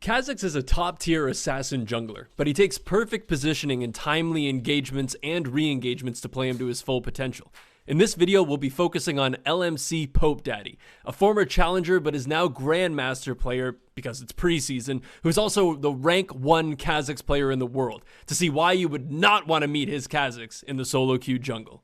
Kha'zix is a top-tier assassin jungler, but he takes perfect positioning in timely engagements and re-engagements to play him to his full potential. In this video, we'll be focusing on LMC Pope Daddy, a former challenger but is now Grandmaster player, because it's preseason, who's also the rank 1 Kha'zix player in the world, to see why you would not want to meet his Kha'zix in the solo queue jungle.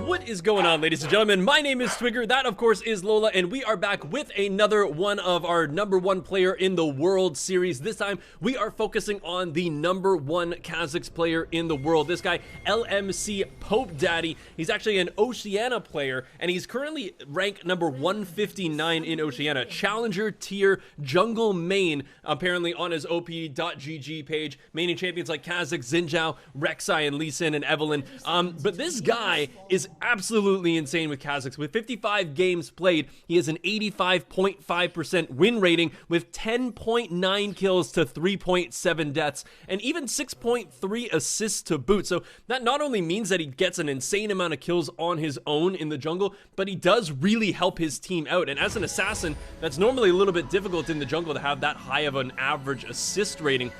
What is going on, ladies and gentlemen? My name is Twigger, that of course is Lola, and we are back with another one of our #1 player in the world series. This time we are focusing on the #1 Kha'zix player in the world. This guy, LMC Pope Daddy. He's actually an Oceania player, and he's currently ranked number 159 in Oceania. Challenger tier jungle main, apparently on his op.gg page. Maining champions like Kha'zix, Xinjiao, Rek'Sai, and Lee Sin, and Evelyn. But this guy is absolutely insane with Kha'zix. With 55 games played, he has an 85.5% win rating with 10.9 kills to 3.7 deaths and even 6.3 assists to boot. So that not only means that he gets an insane amount of kills on his own in the jungle, but he does really help his team out. And as an assassin, that's normally a little bit difficult in the jungle to have that high of an average assist rating.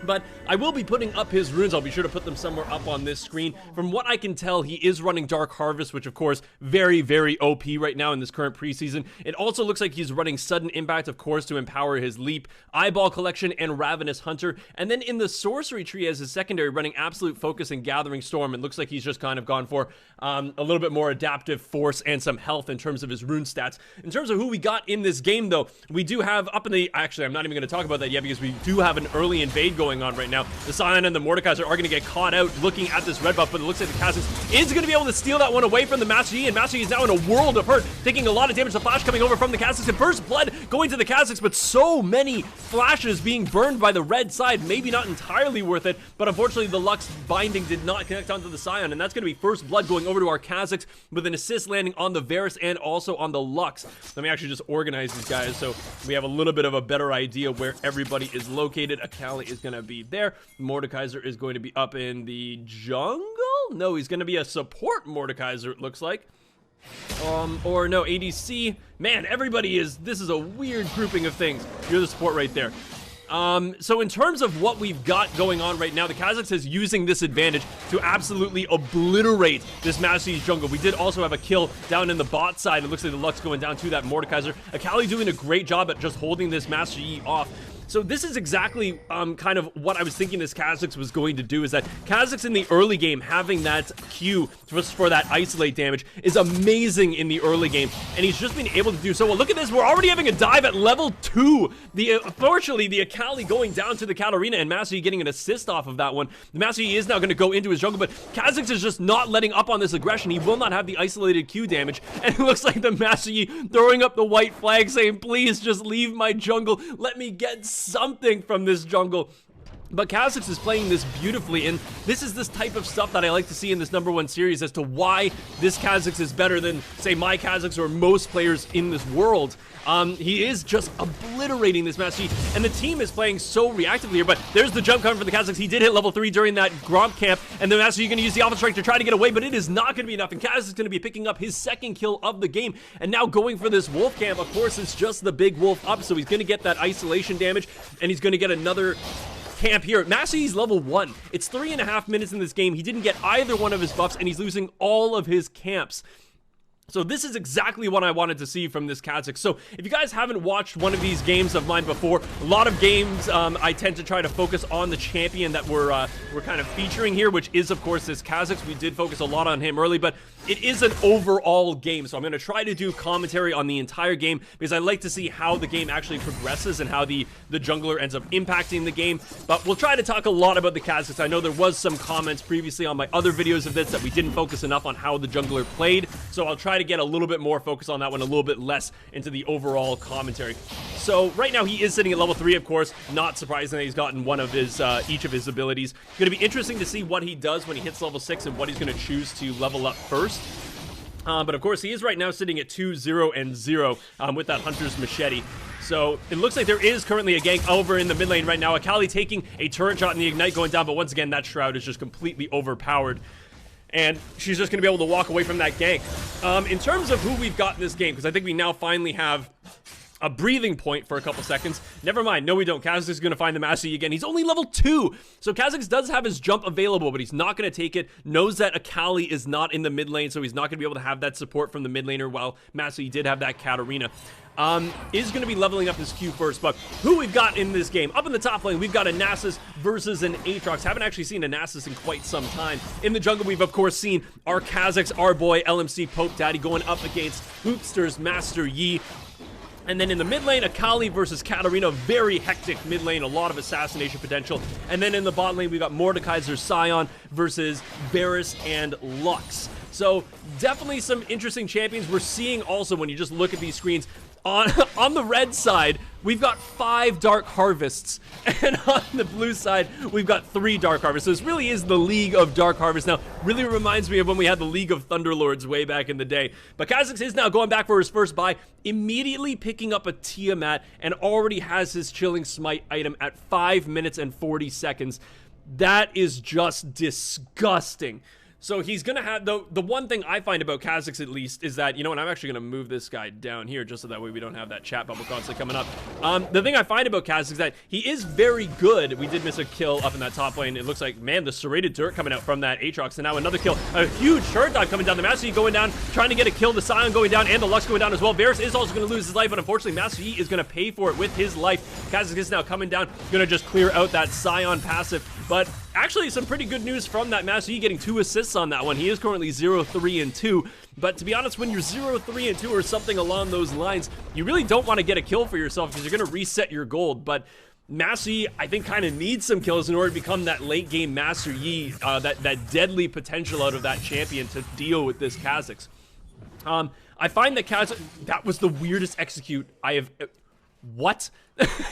But I will be putting up his runes. I'll be sure to put them somewhere up on this screen. From what I can tell, he is running Dark Harvest, which of course, very, very OP right now in this current preseason. It also looks like he's running Sudden Impact, of course, to empower his Leap, Eyeball Collection, and Ravenous Hunter. And then in the Sorcery tree as his secondary, running Absolute Focus and Gathering Storm. It looks like he's just kind of gone for a little bit more adaptive force and some health in terms of his rune stats. In terms of who we got in this game, though, we do have up in the... Actually, I'm not even going to talk about that yet because we do have an early invade going on right now. The Scion and the Mordekaiser are going to get caught out looking at this red buff, but it looks like the Kha'zix is going to be able to steal that one away from the Master Yi, and Master Yi is now in a world of hurt, taking a lot of damage. The flash coming over from the Kha'zix, and first blood going to the Kha'zix, but so many flashes being burned by the red side, maybe not entirely worth it, but unfortunately the Lux binding did not connect onto the Scion, and that's going to be first blood going over to our Kha'zix with an assist landing on the Varus and also on the Lux. Let me actually just organize these guys so we have a little bit of a better idea where everybody is located. Akali is going to be there. Mordekaiser is going to be up in the jungle? No, he's going to be a support Mordekaiser, it looks like. Or no, ADC. Man, everybody is... This is a weird grouping of things. You're the support right there. So in terms of what we've got going on right now, the Kha'zix is using this advantage to absolutely obliterate this Master Yi's jungle. We did also have a kill down in the bot side. It looks like the Lux going down to that Mordekaiser. Akali doing a great job at just holding this Master Yi off. So this is exactly kind of what I was thinking this Kha'zix was going to do, is that Kha'zix in the early game having that Q just for that isolate damage is amazing in the early game, and he's just been able to do so well. Look at this, we're already having a dive at level 2. Unfortunately, the Akali going down to the Katarina and Master Yi getting an assist off of that one. The Master Yi is now going to go into his jungle, but Kha'zix is just not letting up on this aggression. He will not have the isolated Q damage, and it looks like the Master Yi throwing up the white flag saying, please just leave my jungle, let me get something from this jungle. But Kha'zix is playing this beautifully, and this is this type of stuff that I like to see in this #1 series as to why this Kha'zix is better than, say, my Kha'zix or most players in this world. He is just obliterating this Master Yi, and the team is playing so reactively here, but there's the jump coming from the Kha'zix. He did hit level 3 during that Gromp camp, and the Master Yi going to use the Alpha Strike to try to get away, but it is not going to be enough, and Kha'zix is going to be picking up his second kill of the game, and now going for this Wolf camp. Of course, it's just the big Wolf up, so he's going to get that isolation damage, and he's going to get another camp here. Master Yi's level 1. It's 3.5 minutes in this game. He didn't get either one of his buffs, and he's losing all of his camps. So this is exactly what I wanted to see from this Kha'zix. So if you guys haven't watched one of these games of mine before, a lot of games I tend to try to focus on the champion that we're kind of featuring here, which is of course this Kha'zix. We did focus a lot on him early, but it is an overall game. So I'm going to try to do commentary on the entire game because I like to see how the game actually progresses and how the jungler ends up impacting the game. But we'll try to talk a lot about the Kha'zix. I know there was some comments previously on my other videos of this that we didn't focus enough on how the jungler played. So I'll try to get a little bit more focus on that one, a little bit less into the overall commentary. So right now he is sitting at level 3, of course. Not surprising that he's gotten one of his each of his abilities. Going to be interesting to see what he does when he hits level 6 and what he's going to choose to level up first. But of course he is right now sitting at 2-0-0 with that Hunter's Machete. So it looks like there is currently a gank over in the mid lane right now. Akali taking a turret shot in the Ignite going down, but once again that Shroud is just completely overpowered. and she's just going to be able to walk away from that gank. In terms of who we've got in this game, because I think we now finally have a breathing point for a couple seconds. Never mind. No, we don't. Kha'zix is going to find the Master Yi again. He's only level 2. So Kha'zix does have his jump available, but he's not going to take it. Knows that Akali is not in the mid lane, so he's not going to be able to have that support from the mid laner, while Master Yi did have that Katarina. Is going to be leveling up his Q first, but who we've got in this game? Up in the top lane, we've got a Nasus versus an Aatrox. Haven't actually seen a Nasus in quite some time. In the jungle, we've of course seen our Kha'zix, our boy, LMC Pope Daddy, going up against Hoopster's Master Yi. And then in the mid lane, Akali versus Katarina, very hectic mid lane, a lot of assassination potential. And then in the bot lane, we've got Mordekaiser's Scion versus Varus and Lux. So definitely some interesting champions. We're seeing also, when you just look at these screens, on the red side, we've got 5 Dark Harvests, and on the blue side, we've got 3 Dark Harvests. So this really is the League of Dark Harvests. Now, really reminds me of when we had the League of Thunderlords way back in the day. But Kha'zix is now going back for his first buy, immediately picking up a Tiamat, and already has his Chilling Smite item at 5 minutes and 40 seconds. That is just disgusting. So he's going to have, the one thing I find about Kha'zix at least is that, you know what, I'm actually going to move this guy down here just so that way we don't have that chat bubble constantly coming up. The thing I find about Kha'zix is that he is very good. We did miss a kill up in that top lane. It looks like, man, the serrated dirt coming out from that Aatrox, and now another kill. A huge turret dive coming down. The Master Yi going down, trying to get a kill. The Scion going down, and the Lux going down as well. Varus is also going to lose his life, but unfortunately, Master Yi is going to pay for it with his life. Kha'zix is now coming down, going to just clear out that Scion passive, but actually some pretty good news from that Master Yi, getting 2 assists on that one. He is currently 0-3-2, but to be honest, when you're 0-3-2 or something along those lines, you really don't want to get a kill for yourself because you're going to reset your gold. But Master Yi, I think, kind of needs some kills in order to become that late game Master Yi, that deadly potential out of that champion to deal with this Kha'zix. I find that Kha'zix, that was the weirdest execute I have... What?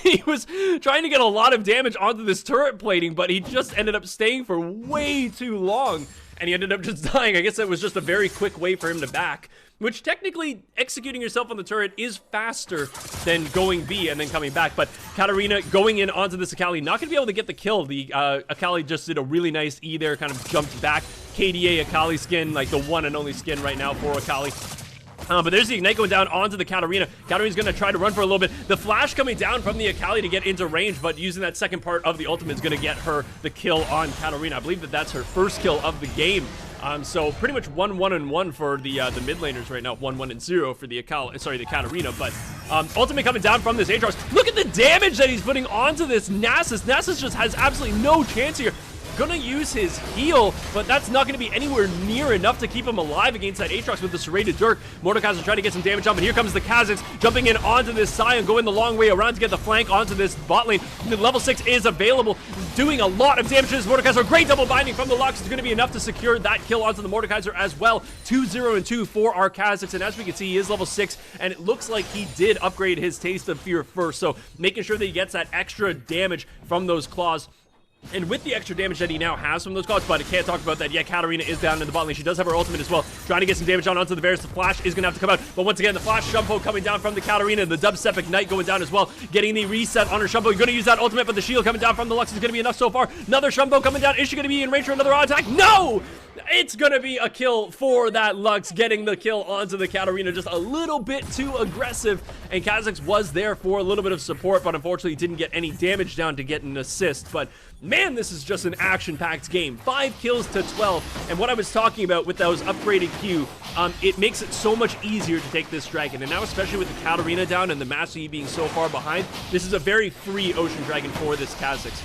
He was trying to get a lot of damage onto this turret plating, but he just ended up staying for way too long, and he ended up just dying. I guess that was just a very quick way for him to back, which technically executing yourself on the turret is faster than going B and then coming back. But Katarina going in onto this Akali, not going to be able to get the kill. The Akali just did a really nice E there, kind of jumped back. KDA Akali skin, like the one and only skin right now for Akali. But there's the Ignite going down onto the Katarina. Katarina's going to try to run for a little bit. The flash coming down from the Akali to get into range, but using that second part of the ultimate is going to get her the kill on Katarina. I believe that that's her first kill of the game. So pretty much 1-1-1 for the mid laners right now. 1-1-0 for the Akali, sorry, the Katarina. But ultimate coming down from this Aatrox. Look at the damage that he's putting onto this Nasus. Nasus just has absolutely no chance here. Gonna use his heal, but that's not gonna be anywhere near enough to keep him alive against that Aatrox with the serrated dirt. Mordekaiser trying to get some damage on, but here comes the Kha'zix jumping in onto this Scion, going the long way around to get the flank onto this bot lane. The level 6 is available, doing a lot of damage to this Mordekaiser. Great double binding from the Lux is gonna be enough to secure that kill onto the Mordekaiser as well. 2-0-2 for our Kha'zix, and as we can see, he is level 6, and it looks like he did upgrade his Taste of Fear first, so making sure that he gets that extra damage from those claws. And with the extra damage that he now has from those claws, but I can't talk about that yet. Katarina is down in the bot lane. She does have her ultimate as well. Trying to get some damage onto the Varus. The flash is going to have to come out. But once again, the flash Shumpo coming down from the Katarina. The dubstep Ignite going down as well. Getting the reset on her Shumpo. You're going to use that ultimate, but the shield coming down from the Lux is going to be enough so far. Another Shumpo coming down. Is she going to be in range for another attack? No! It's going to be a kill for that Lux, getting the kill onto the Katarina. Just a little bit too aggressive. And Kha'zix was there for a little bit of support, but unfortunately didn't get any damage down to get an assist. But man, this is just an action-packed game. 5 kills to 12. And what I was talking about with those upgraded Q, it makes it so much easier to take this dragon. And now, especially with the Katarina down and the Master Yi being so far behind, this is a very free Ocean Dragon for this Kha'zix.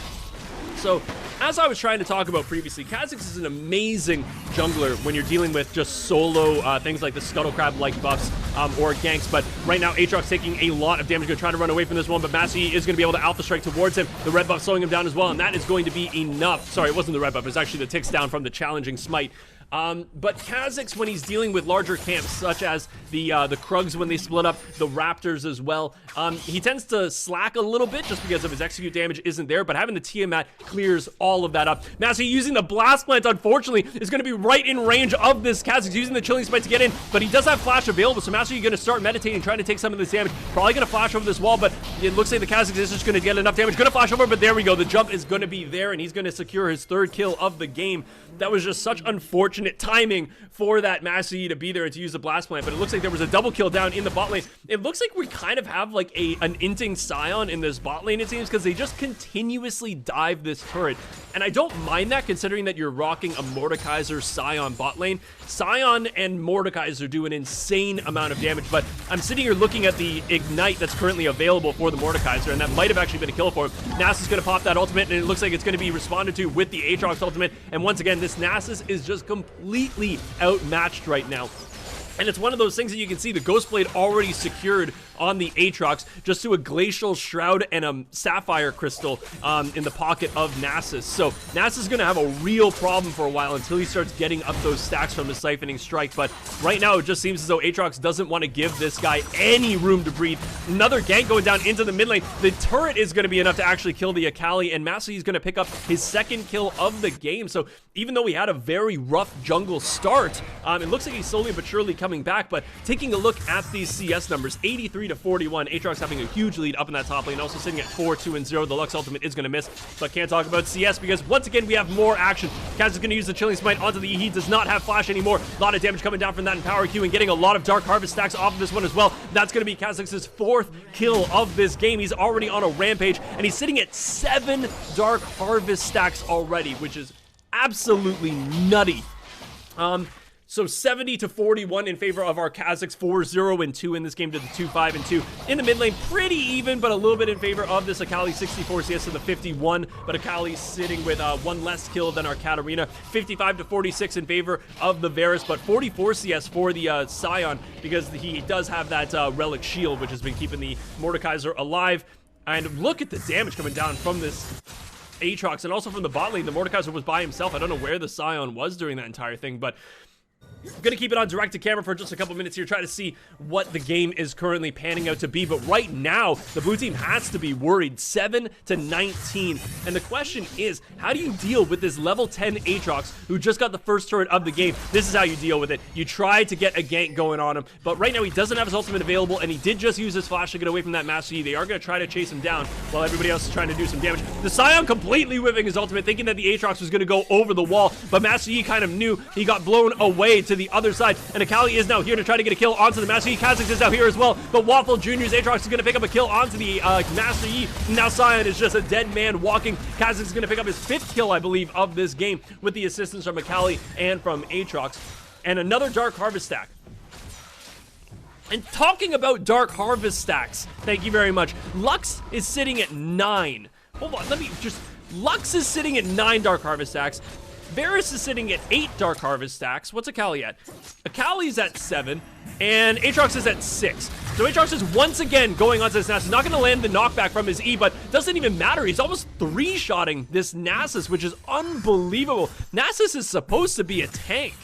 So, as I was trying to talk about previously, Kha'zix is an amazing jungler when you're dealing with just solo things like the Scuttle Crab-like buffs or ganks, but right now Aatrox taking a lot of damage, going to try to run away from this one, but Master Yi is going to be able to Alpha Strike towards him. The red buff slowing him down as well, and that is going to be enough. Sorry, it wasn't the red buff, it was actually the ticks down from the challenging smite. But Kha'zix, when he's dealing with larger camps, such as the Krugs when they split up, the Raptors as well, he tends to slack a little bit just because of his execute damage isn't there, but having the Tiamat clears all of that up. Master Yi using the Blast Plant, unfortunately, is going to be right in range of this Kha'zix, using the Chilling Smite to get in, but he does have Flash available, so Master Yi going to start meditating, trying to take some of this damage. Probably going to flash over this wall, but it looks like the Kha'zix is just going to get enough damage. Going to flash over, but there we go. The jump is going to be there, and he's going to secure his 3rd kill of the game. That was just such unfortunate unfortunate timing for that Master Yi to be there and to use the Blast Plant, but it looks like there was a double kill down in the bot lane. It looks like we kind of have like an inting Scion in this bot lane, it seems, because they just continuously dive this turret. And I don't mind that, considering that you're rocking a Mordekaiser Scion bot lane. Scion and Mordekaiser do an insane amount of damage, but I'm sitting here looking at the Ignite that's currently available for the Mordekaiser, and that might have actually been a kill for him. Nasus is going to pop that ultimate, and it looks like it's going to be responded to with the Aatrox ultimate. And once again, this Nasus is just completely outmatched right now. And it's one of those things that you can see the Ghostblade already secured on the Aatrox, just to a Glacial Shroud and a Sapphire Crystal in the pocket of Nasus. So Nasus is going to have a real problem for a while until he starts getting up those stacks from his Siphoning Strike. But right now, it just seems as though Aatrox doesn't want to give this guy any room to breathe. Another gank going down into the mid lane. The turret is going to be enough to actually kill the Akali, and Master Yi is going to pick up his second kill of the game. So even though we had a very rough jungle start, it looks like he's slowly but surely coming back. But taking a look at these CS numbers, 83 to 41, Aatrox having a huge lead up in that top lane, also sitting at 4-2-0. The Lux ultimate is going to miss, but can't talk about CS because once again we have more action. Kaz is going to use the Chilling Smite onto the E. He does not have flash anymore. A lot of damage coming down from that in power Q and getting a lot of Dark Harvest stacks off of this one as well. That's going to be Kha'zix's fourth kill of this game. He's already on a rampage, and he's sitting at 7 Dark Harvest stacks already, which is absolutely nutty. So 70 to 41 in favor of our Kha'zix, 4-0-2 in this game to the 2-5-2. In the mid lane, pretty even, but a little bit in favor of this Akali, 64 CS to the 51, but Akali sitting with one less kill than our Katarina, 55 to 46 in favor of the Varus, but 44 CS for the Scion, because he does have that Relic Shield, which has been keeping the Mordekaiser alive. And look at the damage coming down from this Aatrox, and also from the bot lane. The Mordekaiser was by himself. I don't know where the Scion was during that entire thing, but I'm going to keep it on direct to camera for just a couple minutes here, try to see what the game is currently panning out to be. But right now, the blue team has to be worried, 7 to 19. And the question is, how do you deal with this level 10 Aatrox who just got the first turret of the game? This is how you deal with it. You try to get a gank going on him, but right now he doesn't have his ultimate available, and he did just use his flash to get away from that Master Yi. They are going to try to chase him down while everybody else is trying to do some damage. The Scion completely whiffing his ultimate, thinking that the Aatrox was going to go over the wall, but Master Yi kind of knew. He got blown away to the other side, and Akali is now here to try to get a kill onto the Master Yi. Kha'zix is now here as well, but Waffle Jr.'s Aatrox is going to pick up a kill onto the Master Yi. Now Scion is just a dead man walking. Kha'zix is going to pick up his 5th kill, I believe, of this game with the assistance from Akali and from Aatrox. And another Dark Harvest stack. And talking about Dark Harvest stacks, thank you very much, Lux is sitting at 9. Hold on, Lux is sitting at 9 Dark Harvest stacks. Varus is sitting at 8 Dark Harvest stacks. What's Akali at? Akali's at 7, and Aatrox is at 6. So Aatrox is once again going onto this Nasus. Not going to land the knockback from his E, but doesn't even matter. He's almost 3-shotting this Nasus, which is unbelievable. Nasus is supposed to be a tank,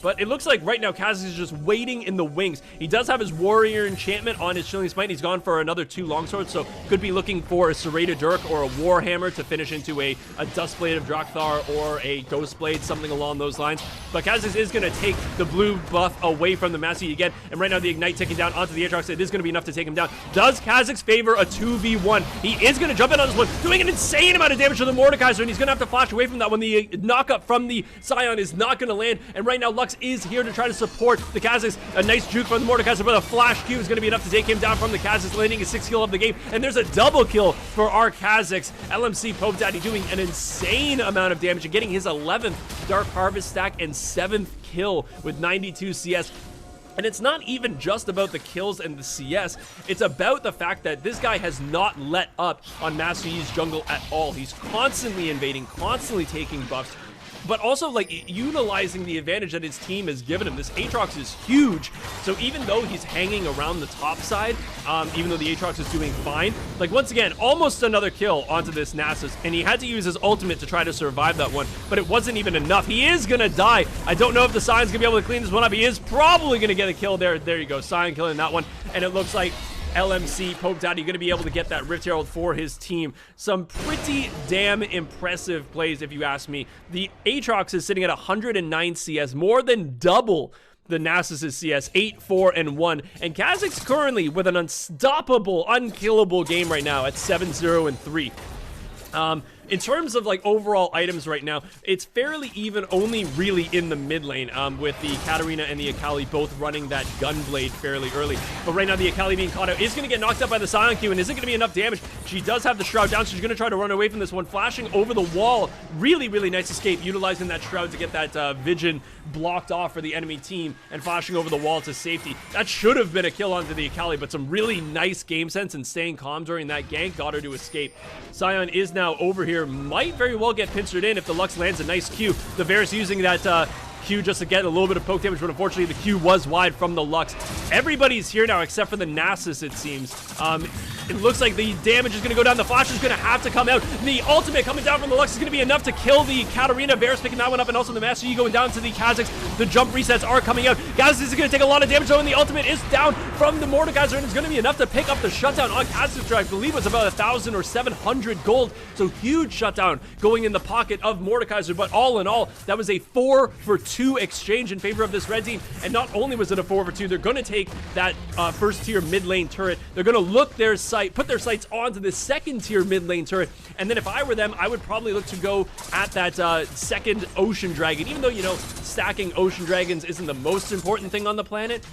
but it looks like right now Kha'zix is just waiting in the wings. He does have his Warrior Enchantment on his Chilling Smite. He's gone for another 2 longswords, so could be looking for a Serrated Dirk or a Warhammer to finish into a Dustblade of Drakthar or a Ghostblade, something along those lines. But Kha'zix is going to take the blue buff away from the Master Yi again, and right now the Ignite ticking down onto the Aatrox. It is going to be enough to take him down. Does Kha'zix favor a 2v1? He is going to jump in on this one, doing an insane amount of damage to the Mordekaiser, and he's going to have to flash away from that when the knock-up from the Scion is not going to land. And right now Lux is here to try to support the Kha'zix. A nice juke from the Mordekaiser, but a flash Q is going to be enough to take him down from the Kha'zix, landing his 6th kill of the game. And there's a double kill for our Kha'zix. LMC Pope Daddy doing an insane amount of damage and getting his 11th Dark Harvest stack and 7th kill with 92 CS. And it's not even just about the kills and the CS, it's about the fact that this guy has not let up on Master Yi's jungle at all. He's constantly invading, constantly taking buffs, but also like utilizing the advantage that his team has given him. This Aatrox is huge, so even though he's hanging around the top side, even though the Aatrox is doing fine, like once again, almost another kill onto this Nasus, and he had to use his ultimate to try to survive that one, but it wasn't even enough. He is gonna die. I don't know if the Scion's gonna be able to clean this one up. He is probably gonna get a kill there. There you go, Scion killing that one, and it looks like LMC Pope Daddy going to be able to get that Rift Herald for his team. Some pretty damn impressive plays, if you ask me. The Aatrox is sitting at 109 CS, more than double the Nasus' CS, 8-4-1. And Kha'zix currently with an unstoppable, unkillable game right now at 7-0-3. In terms of like overall items right now, it's fairly even, only really in the mid lane, with the Katarina and the Akali both running that Gunblade fairly early. But right now the Akali being caught out is going to get knocked out by the Scion Q, and isn't going to be enough damage. She does have the Shroud down, so she's going to try to run away from this one, flashing over the wall. Really, really nice escape, utilizing that Shroud to get that Vision blocked off for the enemy team, and flashing over the wall to safety. That should have been a kill onto the Akali, but some really nice game sense and staying calm during that gank got her to escape. Scion is now over here, might very well get pincered in if the Lux lands a nice Q. The Varus using that Q just to get a little bit of poke damage, but unfortunately the Q was wide from the Lux. Everybody's here now except for the Nasus, it seems. It looks like the damage is going to go down. The flash is going to have to come out. The ultimate coming down from the Lux is going to be enough to kill the Katarina. Varus picking that one up, and also the Master Yi going down to the Kha'zix. The jump resets are coming out. Kha'zix is going to take a lot of damage, though, and the ultimate is down from the Mordekaiser, and it's going to be enough to pick up the shutdown on Kha'zix, which I believe was about 1,000 or 700 gold. So huge shutdown going in the pocket of Mordekaiser, but all in all, that was a 4-for-2 exchange in favor of this red team. And not only was it a 4-for-2, they're going to take that first tier mid lane turret. They're going to look their put their sights onto the second tier mid lane turret, and then if I were them, I would probably look to go at that second Ocean Dragon. Even though, you know, stacking Ocean Dragons isn't the most important thing on the planet,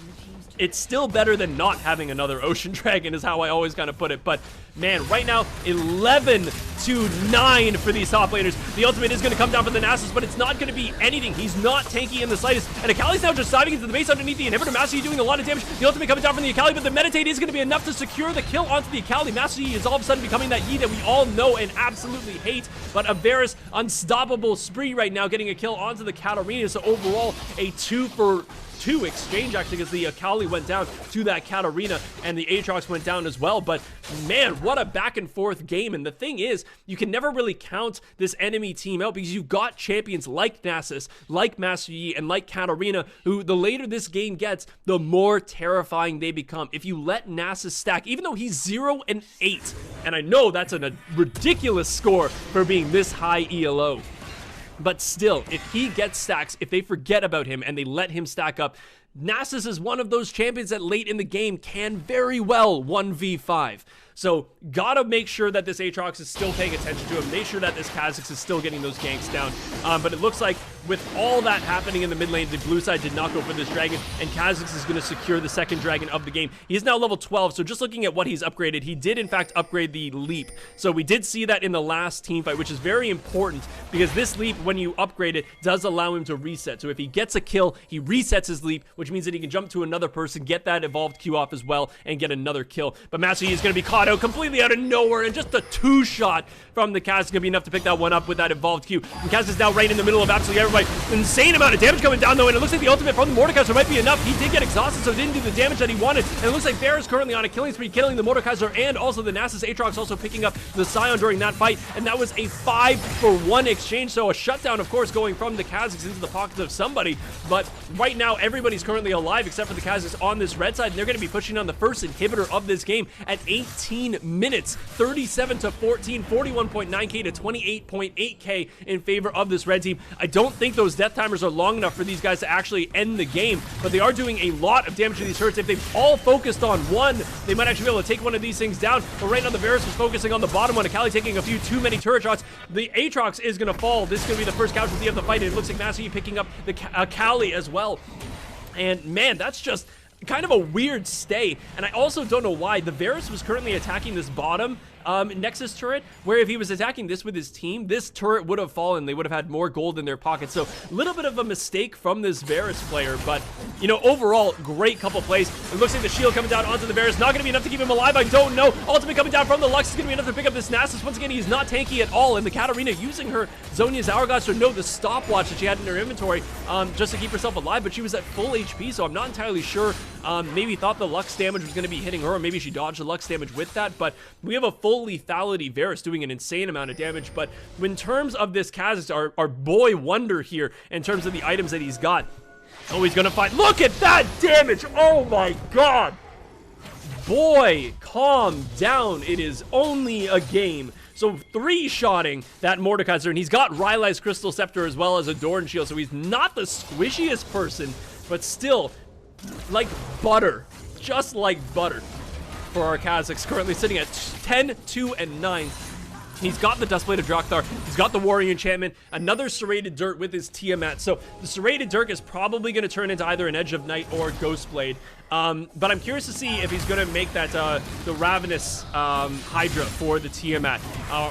it's still better than not having another Ocean Dragon, is how I always kind of put it. But man, right now 11-9 for these top laners. The ultimate is going to come down for the Nasus, but it's not going to be anything. He's not tanky in the slightest, and Akali's now just diving into the base underneath the inhibitor. Master Yi doing a lot of damage. The ultimate coming down from the Akali, but the meditate is going to be enough to secure the kill onto the Akali. Master Yi is all of a sudden becoming that Yi that we all know and absolutely hate, but a Varus unstoppable spree right now, getting a kill onto the Katarina. So overall, a 2-for-2 exchange, actually, because the Akali went down to that Katarina and the Aatrox went down as well. But man, what a back and forth game. And the thing is, you can never really count this enemy team out, because you've got champions like Nasus, like Master Yi, and like Katarina, who the later this game gets, the more terrifying they become. If you let Nasus stack, even though he's 0-8, and I know that's a ridiculous score for being this high ELO, but still, if he gets stacks, if they forget about him and they let him stack up, Nasus is one of those champions that late in the game can very well 1v5. So gotta make sure that this Aatrox is still paying attention to him. Make sure that this Kha'zix is still getting those ganks down. But it looks like with all that happening in the mid lane, the blue side did not go for this dragon, and Kha'zix is going to secure the second dragon of the game. He is now level 12, so just looking at what he's upgraded, he did in fact upgrade the leap. So we did see that in the last team fight, which is very important, because this leap, when you upgrade it, does allow him to reset. So if he gets a kill, he resets his leap, which means that he can jump to another person, get that evolved Q off as well, and get another kill. But Master Yi is going to be caught out completely out of nowhere, and just a 2-shot from the Kha'zix is going to be enough to pick that one up with that evolved Q. And Kha'zix is now right in the middle of absolutely everybody. Insane amount of damage coming down though, and it looks like the ultimate from the Mordekaiser might be enough. He did get exhausted, so didn't do the damage that he wanted, and it looks like Bear is currently on a killing spree, killing the Mordekaiser and also the Nasus. Aatrox also picking up the Scion during that fight, and that was a 5-for-1 exchange. So a shutdown, of course, going from the Kha'zix into the pockets of somebody, but right now everybody's currently alive except for the Kha'zix on this red side, and they're going to be pushing on the first inhibitor of this game at 18 minutes, 37-14, 41.9k to 28.8k in favor of this red team. I don't think those death timers are long enough for these guys to actually end the game, but they are doing a lot of damage to these turrets. If they've all focused on one, they might actually be able to take one of these things down, but right now the Varus was focusing on the bottom one. Akali taking a few too many turret shots. The Aatrox is going to fall. This is going to be the first casualty of the fight, and it looks like Master Yi picking up the Akali as well. And man, that's just kind of a weird stay, and I also don't know why. The Varus was currently attacking this bottom Nexus turret, where if he was attacking this with his team, this turret would have fallen. They would have had more gold in their pockets. So a little bit of a mistake from this Varus player, but you know, overall, great couple plays. It looks like the shield coming down onto the Varus, not going to be enough to keep him alive. I don't know. Ultimate coming down from the Lux is going to be enough to pick up this Nasus. Once again, he's not tanky at all, and the Katarina using her Zhonya's Hourglass, or no, the stopwatch that she had in her inventory, just to keep herself alive, but she was at full HP, so I'm not entirely sure. Maybe thought the Lux damage was going to be hitting her, or maybe she dodged the Lux damage with that, but we have a full lethality Varus doing an insane amount of damage. But in terms of this Kha'zix, our boy wonder here, in terms of the items that he's got, oh, he's gonna fight. Look at that damage! Oh my god! Boy, calm down. It is only a game. So 3-shotting that Mordekaiser, and he's got Rylai's Crystal Scepter as well as a Dorn Shield, so he's not the squishiest person, but still, like butter. Just like butter for our Kha'zix, currently sitting at 10, 2, and 9. He's got the Dustblade of Drakthar, he's got the Warrior Enchantment, another Serrated Dirt with his Tiamat. So the Serrated Dirt is probably going to turn into either an Edge of Night or Ghostblade. But I'm curious to see if he's going to make that the Ravenous Hydra for the Tiamat,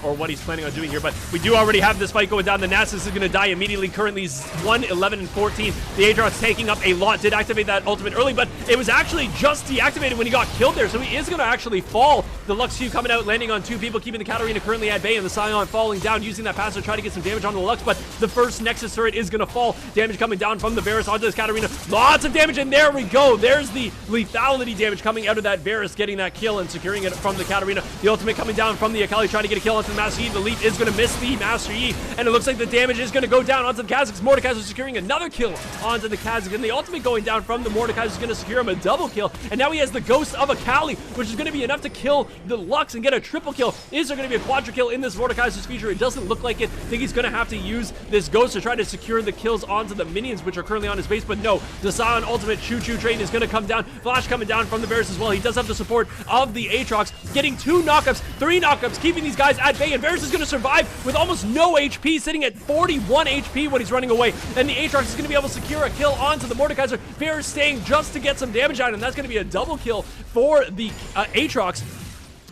or what he's planning on doing here. But we do already have this fight going down. The Nasus is going to die immediately. Currently 1, 11, and 14. The Aatrox taking up a lot. Did activate that ultimate early, but it was actually just deactivated when he got killed there. So he is going to actually fall. The Lux Q coming out, landing on 2 people, keeping the Katarina currently at bay, and the Scion falling down, using that pass to try to get some damage on the Lux. But the first Nexus turret is going to fall. Damage coming down from the Varus onto this Katarina. Lots of damage, and there we go. There's the lethality damage coming out of that Varus, getting that kill and securing it from the Katarina. The ultimate coming down from the Akali, trying to get a kill onto the Master Yi. The leap is going to miss the Master Yi, and it looks like the damage is going to go down onto the Kha'zix. Mordekaiser securing another kill onto the Kha'zix, and the ultimate going down from the Mordekaiser is going to secure him a double kill. And now he has the Ghost of Akali, which is going to be enough to kill the Lux and get a triple kill. Is there going to be a quadra kill in this Mordekaiser's feature? It doesn't look like it. I think he's going to have to use this Ghost to try to secure the kills onto the minions, which are currently on his base. But no, the Scion ultimate choo-choo train is going to come down. Flash coming down from the Varus as well. He does have the support of the Aatrox, getting 2 knockups, 3 knockups, keeping these guys at bay. And Varus is going to survive with almost no HP, sitting at 41 HP when he's running away. And the Aatrox is going to be able to secure a kill onto the Mordekaiser. Varus staying just to get some damage out, and that's going to be a double kill for the Aatrox.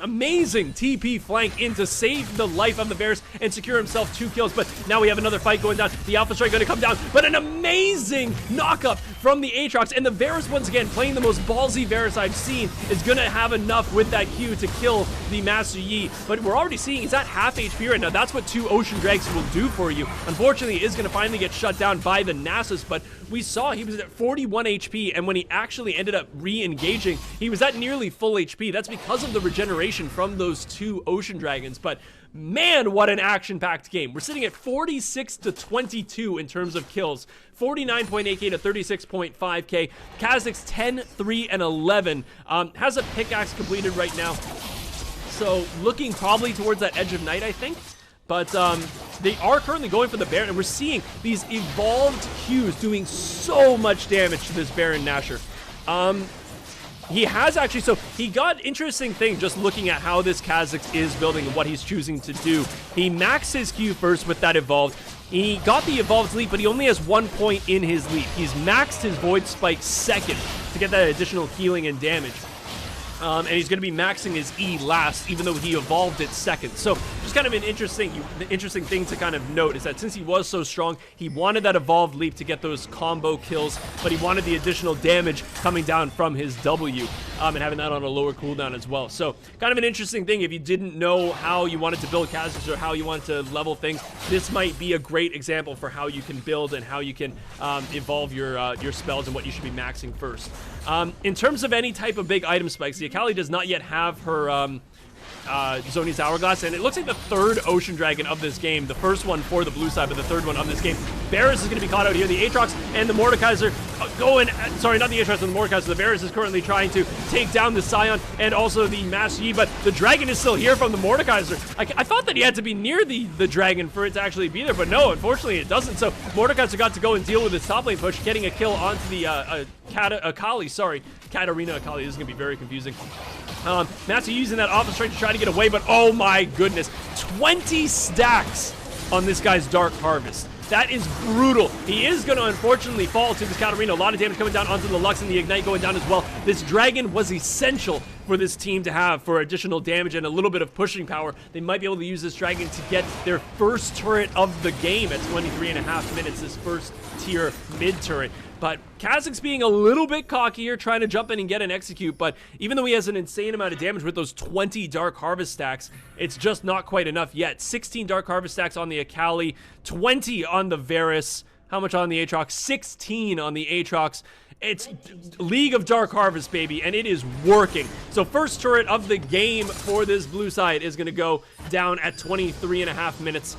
Amazing TP flank in to save the life of the Varus and secure himself 2 kills. But now we have another fight going down. The Alpha Strike going to come down, but an amazing knockup from the Aatrox. And the Varus, once again, playing the most ballsy Varus I've seen, is going to have enough with that Q to kill the Master Yi. But we're already seeing he's at half HP right now. That's what 2 Ocean Drags will do for you. Unfortunately, he is going to finally get shut down by the Nasus, but we saw he was at 41 HP, and when he actually ended up re-engaging, he was at nearly full HP. That's because of the regeneration from those 2 Ocean Dragons. But man, what an action-packed game. We're sitting at 46 to 22 in terms of kills. 49.8k to 36.5k. Kha'zix 10, 3, and 11. Has a pickaxe completed right now. So looking probably towards that Edge of Night, I think. But they are currently going for the Baron, and we're seeing these evolved Qs doing so much damage to this Baron Nashor. He has actually, so he got interesting thing just looking at how this Kha'zix is building and what he's choosing to do. He maxed his Q first with that evolved. He got the evolved leap, but he only has 1 point in his leap. He's maxed his Void Spike second to get that additional healing and damage. And he's going to be maxing his E last, even though he evolved it second. So just kind of an interesting thing to kind of note is that since he was so strong, he wanted that evolved leap to get those combo kills, but he wanted the additional damage coming down from his W, and having that on a lower cooldown as well. So kind of an interesting thing. If you didn't know how you wanted to build Kha'zix or how you wanted to level things, this might be a great example for how you can build and how you can evolve your spells and what you should be maxing first. In terms of any type of big item spikes, the Akali does not yet have her Zoni's Hourglass, and it looks like the 3rd Ocean Dragon of this game, the first one for the blue side, but the 3rd one of this game. Varus is going to be caught out here. The Aatrox and the Mordekaiser going, sorry, not the Aatrox and the Mordekaiser, the Varus is currently trying to take down the Scion and also the Master Yi, but the Dragon is still here from the Mordekaiser. I thought that he had to be near the Dragon for it to actually be there, but no, unfortunately it doesn't. So Mordekaiser got to go and deal with his top lane push, getting a kill onto the Akali, sorry, Katarina Akali. This is going to be very confusing. Master using that Alpha Strike to try to get away, but oh my goodness, 20 stacks on this guy's Dark Harvest. That is brutal. He is going to unfortunately fall to this Katarina. A lot of damage coming down onto the Lux, and the Ignite going down as well. This Dragon was essential for this team to have for additional damage and a little bit of pushing power. They might be able to use this Dragon to get their first turret of the game at 23.5 minutes, this first tier mid turret. But Kha'zix being a little bit cocky here, trying to jump in and get an execute, but even though he has an insane amount of damage with those 20 Dark Harvest stacks, it's just not quite enough yet. 16 Dark Harvest stacks on the Akali, 20 on the Varus, how much on the Aatrox? 16 on the Aatrox. It's League of Dark Harvest, baby, and it is working. So first turret of the game for this blue side is going to go down at 23.5 minutes.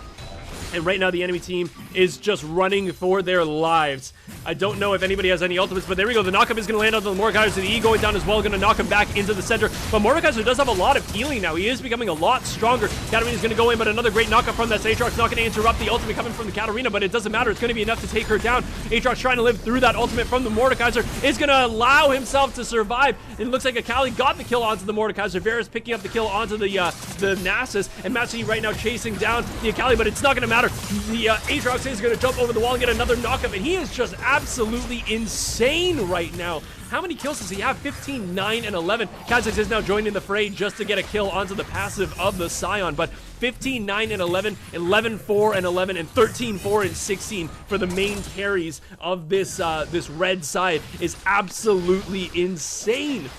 And right now the enemy team is just running for their lives. I don't know if anybody has any ultimates, but there we go. The knockup is going to land on the Mordekaiser. The E going down as well, going to knock him back into the center. But Mordekaiser does have a lot of healing now. He is becoming a lot stronger. Katarina's going to go in, but another great knockup from that Aatrox, not going to interrupt the ultimate coming from the Katarina, but it doesn't matter. It's going to be enough to take her down. Aatrox trying to live through that ultimate from the Mordekaiser is going to allow himself to survive. It looks like Akali got the kill onto the Mordekaiser. Varus picking up the kill onto the Nasus, and Matsui right now chasing down the Akali, but it's not going to matter. The Aatrox is going to jump over the wall and get another knockup, and he is just absolutely insane right now. How many kills does he have? 15, 9, and 11. Kha'zix is now joining the fray just to get a kill onto the passive of the Scion, but 15, 9, and 11, 11, 4, and 11, and 13, 4, and 16 for the main carries of this this red side is absolutely insane.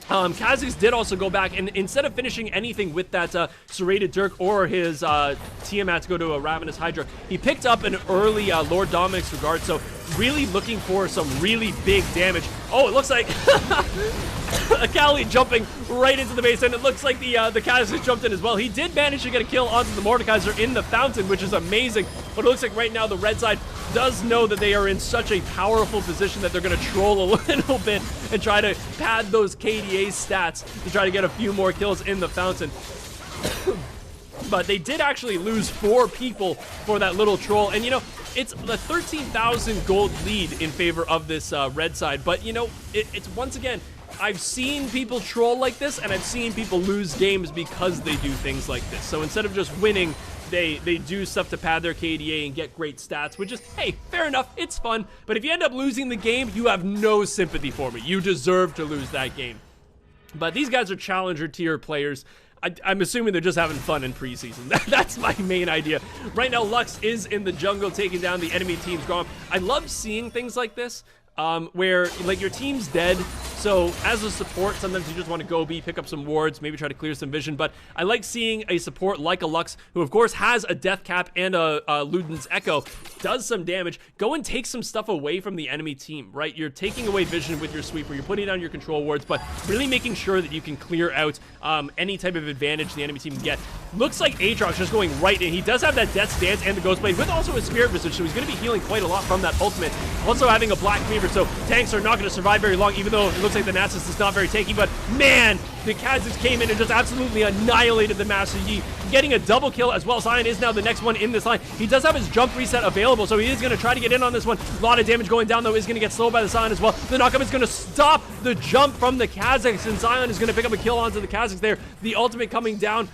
Kha'zix did also go back, and instead of finishing anything with that serrated Dirk or his Tiamat to go to a Ravenous Hydra, he picked up an early Lord Dominic's Regard, so really looking for some really big damage. Oh, it looks like Akali jumping right into the base, and it looks like the Kha'zix jumped in as well. He did manage to get a kill onto the Mordekaiser in the fountain, which is amazing, but it looks like right now the red side does know that they are in such a powerful position that they're going to troll a little bit and try to pad those KDA stats to try to get a few more kills in the fountain. But they did actually lose 4 people for that little troll, and you know, it's a 13,000 gold lead in favor of this red side, but you know, it's once again, I've seen people troll like this, and I've seen people lose games because they do things like this. So instead of just winning, they do stuff to pad their KDA and get great stats, which is, hey, fair enough, it's fun. But if you end up losing the game, you have no sympathy for me. You deserve to lose that game. But these guys are challenger tier players. I'm assuming they're just having fun in preseason. That's my main idea. Right now, Lux is in the jungle taking down the enemy team's Grom. I love seeing things like this. Where like your team's dead, so as a support sometimes you just want to go B, pick up some wards, maybe try to clear some vision, but I like seeing a support like a Lux, who of course has a death cap and a Luden's Echo, does some damage, go and take some stuff away from the enemy team, right? You're taking away vision with your sweeper, you're putting down your control wards, but really making sure that you can clear out any type of advantage the enemy team can get. Looks like Aatrox just going right in. He does have that Death's Dance and the Ghost Blade with also a Spirit Visage, so he's going to be healing quite a lot from that ultimate. Also having a Black Cleaver, so tanks are not going to survive very long, even though it looks like the Nasus is not very tanky, but man, the Kha'zix came in and just absolutely annihilated the Master Yi, getting a double kill as well. Zion is now the next one in this line. He does have his jump reset available, so he is going to try to get in on this one. A lot of damage going down, though, is going to get slowed by the Zion as well. The knockup is going to stop the jump from the Kha'zix, and Zion is going to pick up a kill onto the Kha'zix there. The ultimate coming down,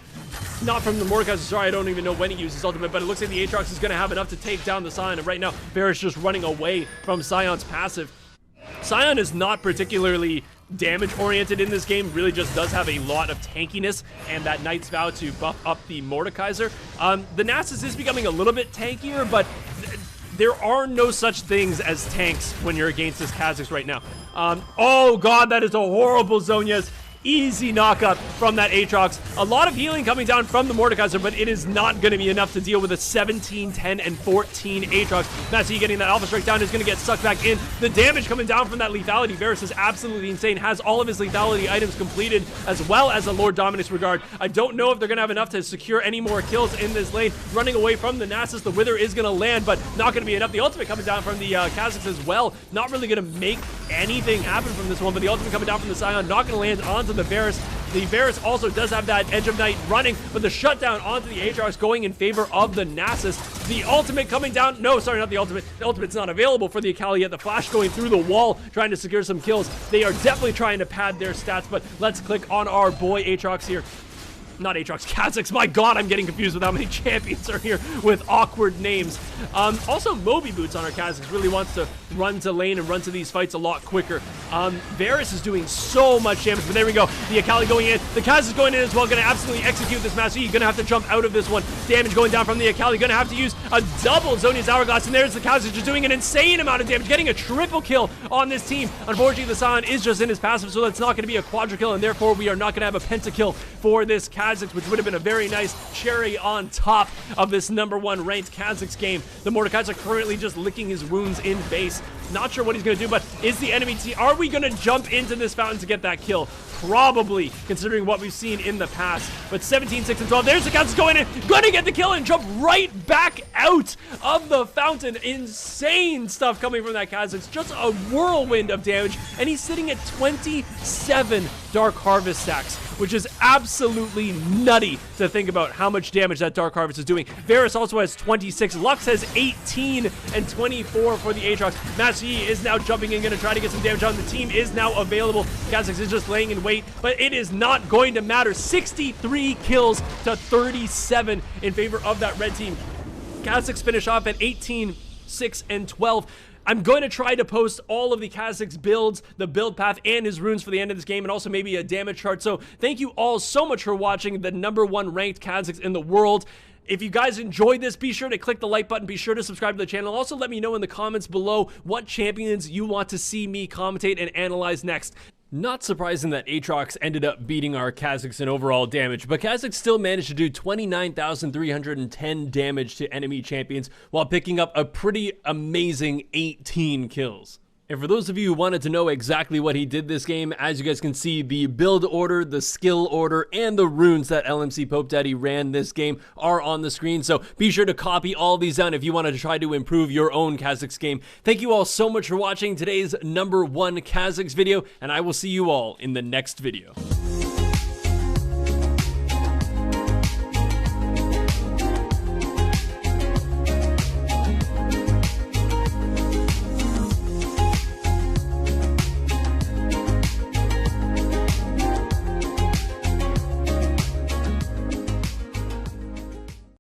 not from the Mordekaiser, sorry, I don't even know when he uses ultimate, but it looks like the Aatrox is going to have enough to take down the Zion, and right now, Varus just running away from Sion's passive. Sion is not particularly damage-oriented in this game, really just does have a lot of tankiness and that Knight's Vow to buff up the Mordekaiser. The Nasus is becoming a little bit tankier, but there are no such things as tanks when you're against this Kha'zix right now. Oh god, that is a horrible Zhonya's. Easy knockup from that Aatrox. A lot of healing coming down from the Mordekaiser, but it is not going to be enough to deal with a 17, 10, and 14 Aatrox. Matsui getting that Alpha Strike down is going to get sucked back in. The damage coming down from that lethality. Varus is absolutely insane. Has all of his lethality items completed, as well as a Lord Dominic's Regard. I don't know if they're going to have enough to secure any more kills in this lane. Running away from the Nasus, the Wither is going to land, but not going to be enough. The ultimate coming down from the Kha'zix as well. Not really going to make anything happen from this one, but the ultimate coming down from the Sion, not going to land onto the Varus. The Varus also does have that Edge of Night running, but the shutdown onto the Aatrox going in favor of the Nasus. The ultimate coming down, no, sorry, not the ultimate. The ultimate's not available for the Akali yet. The Flash going through the wall, trying to secure some kills. They are definitely trying to pad their stats, but let's click on our boy Aatrox here. Not Aatrox, Kha'zix. My god, I'm getting confused with how many champions are here with awkward names. Also, Moby Boots on our Kha'zix really wants to run to lane and run to these fights a lot quicker. Varus is doing so much damage, but there we go. The Akali going in. The Kha'zix going in as well. Going to absolutely execute this Master Yi. Going to have to jump out of this one. Damage going down from the Akali. Going to have to use a double Zhonya's Hourglass, and there's the Kha'zix just doing an insane amount of damage, getting a triple kill on this team. Unfortunately, the Sion is just in his passive, so that's not going to be a quadra kill, and therefore we are not going to have a pentakill for this Kha'zix, which would have been a very nice cherry on top of this #1 ranked Kha'zix game. The Mordekaiser currently just licking his wounds in base. Not sure what he's going to do, but is the enemy team... Are we going to jump into this fountain to get that kill? Probably, considering what we've seen in the past. But 17, 6, and 12. There's the Kha'zix going in. Going to get the kill and jump right back out of the fountain. Insane stuff coming from that Kha'zix. Just a whirlwind of damage. And he's sitting at 27 Dark Harvest stacks, which is absolutely nutty to think about how much damage that Dark Harvest is doing. Varus also has 26. Lux has 18 and 24 for the Aatrox. Master Yi is now jumping in, going to try to get some damage on. The team is now available. Kha'zix is just laying in wait, but it is not going to matter. 63 kills to 37 in favor of that red team. Kha'zix finish off at 18, 6, and 12. I'm going to try to post all of the Kha'zix builds, the build path, and his runes for the end of this game, and also maybe a damage chart. So thank you all so much for watching the #1 ranked Kha'zix in the world. If you guys enjoyed this, be sure to click the like button. Be sure to subscribe to the channel. Also, let me know in the comments below what champions you want to see me commentate and analyze next. Not surprising that Aatrox ended up beating our Kha'zix in overall damage, but Kha'zix still managed to do 29,310 damage to enemy champions while picking up a pretty amazing 18 kills. And for those of you who wanted to know exactly what he did this game, as you guys can see, the build order, the skill order, and the runes that LMC Pope Daddy ran this game are on the screen. So be sure to copy all these down if you want to try to improve your own Kha'zix game. Thank you all so much for watching today's #1 Kha'zix video, and I will see you all in the next video.